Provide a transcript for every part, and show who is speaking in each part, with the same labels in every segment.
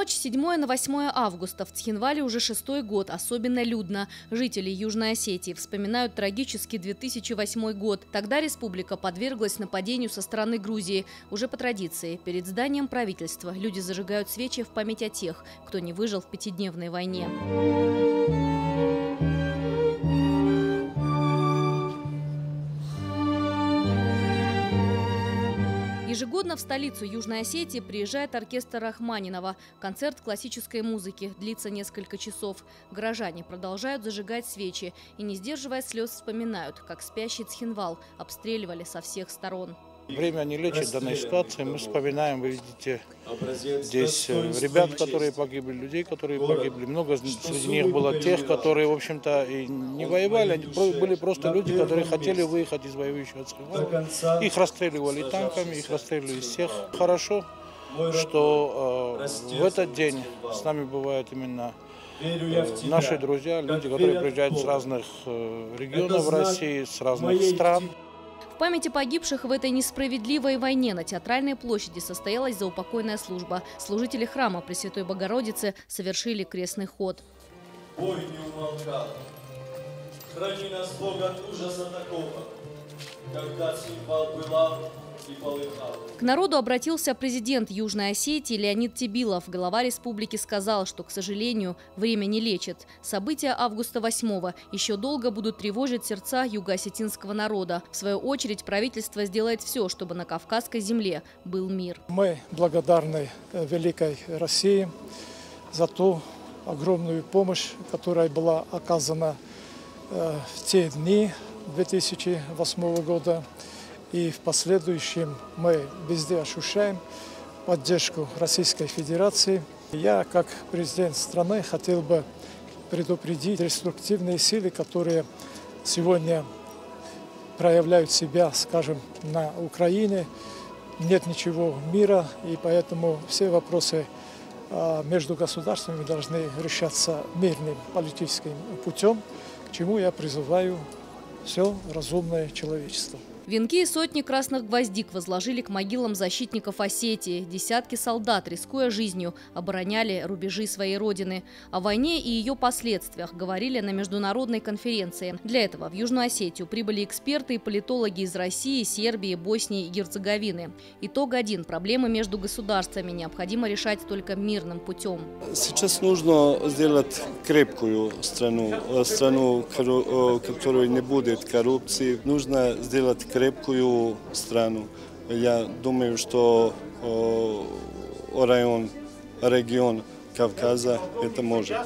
Speaker 1: ночь с 7 на 8 августа в Цхинвале уже 6-й год, особенно людно. Жители Южной Осетии вспоминают трагический 2008 год. Тогда республика подверглась нападению со стороны Грузии. Уже по традиции, перед зданием правительства люди зажигают свечи в память о тех, кто не выжил в пятидневной войне. Ежегодно в столицу Южной Осетии приезжает оркестр Рахманинова. Концерт классической музыки длится несколько часов. Горожане продолжают зажигать свечи и, не сдерживая слез, вспоминают, как спящий Цхинвал обстреливали со всех сторон.
Speaker 2: Время не лечит данной ситуации. Мы вспоминаем, вы видите, здесь ребят, которые погибли, людей, которые погибли. Много среди них было тех, которые, в общем-то, и не воевали. Они были просто люди, которые хотели выехать из воюющего Цхинвала. Их расстреливали танками, их расстреливали из всех. Хорошо, что в этот день с нами бывают именно наши друзья, люди, которые приезжают с разных регионов России, с разных стран.
Speaker 1: В памяти погибших в этой несправедливой войне на Театральной площади состоялась заупокойная служба. Служители храма Пресвятой Богородицы совершили крестный ход.
Speaker 3: Бой не умолкал. Храни нас, Бог, от ужаса такого, когда Цхинвал пылал и полыхал.
Speaker 1: К народу обратился президент Южной Осетии Леонид Тебилов. Глава республики сказал, что, к сожалению, время не лечит. События августа 8-го еще долго будут тревожить сердца юго-осетинского народа. В свою очередь, правительство сделает все, чтобы на Кавказской земле был мир.
Speaker 4: Мы благодарны Великой России за ту огромную помощь, которая была оказана в те дни 2008 года. И в последующем мы везде ощущаем поддержку Российской Федерации. Я, как президент страны, хотел бы предупредить деструктивные силы, которые сегодня проявляют себя, скажем, на Украине. Нет ничего мира, и поэтому все вопросы между государствами должны решаться мирным политическим путем, к чему я призываю все разумное человечество.
Speaker 1: Венки и сотни красных гвоздик возложили к могилам защитников Осетии. Десятки солдат, рискуя жизнью, обороняли рубежи своей родины. О войне и ее последствиях говорили на международной конференции. Для этого в Южную Осетию прибыли эксперты и политологи из России, Сербии, Боснии и Герцеговины. Итог один – проблемы между государствами необходимо решать только мирным путем.
Speaker 5: Сейчас нужно сделать крепкую страну, страну, в которой не будет коррупции. Нужно сделать крепкую страну. Я думаю, что регион Кавказа это может.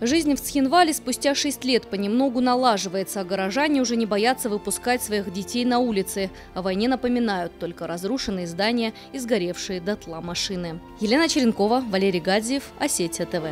Speaker 1: Жизнь в Цхинвале спустя 6 лет понемногу налаживается, а горожане уже не боятся выпускать своих детей на улицы. О войне напоминают только разрушенные здания и сгоревшие дотла машины. Елена Черенкова, Валерий Гадзиев, Осетия ТВ.